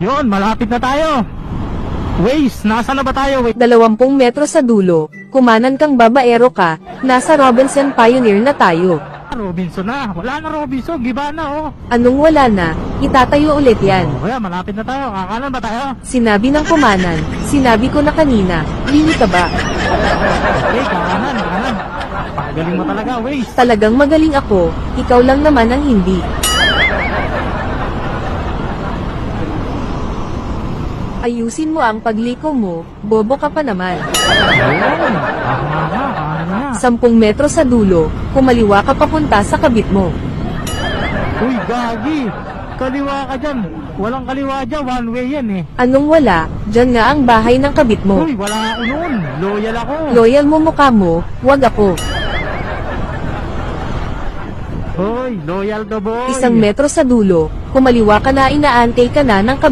Yun, malapit na tayo. Waze, nasa na ba tayo? Wait. 20 metro sa dulo, kumanan kang babaero ka, nasa Robinson Pioneer na tayo. Robinson na. Wala na Robinson. Giba na, oh. Anong wala na, itatayo ulit yan. Oh, kaya malapit na tayo. Kakanan ba tayo? Sinabi ng kumanan, sinabi ko na kanina, lili ka ba? Okay, kakanan. Pagaling mo talaga, Waze. Talagang magaling ako, ikaw lang naman ang hindi. Ayusin mo ang pagliko mo, bobo ka pa naman. Ayun. Kanan na. 10 metro sa dulo, kumaliwa ka papunta sa kabit mo. Uy, gagi. Kaliwa ka dyan. Walang kaliwa dyan. One way yan eh. Anong wala, dyan nga ang bahay ng kabit mo. Uy, wala ako noon. Loyal ako. Loyal mo mukha mo, wag ako. Hoy, loyal ka boy. 1 metro sa dulo, kumaliwa ka na inaantay ka na ng kabit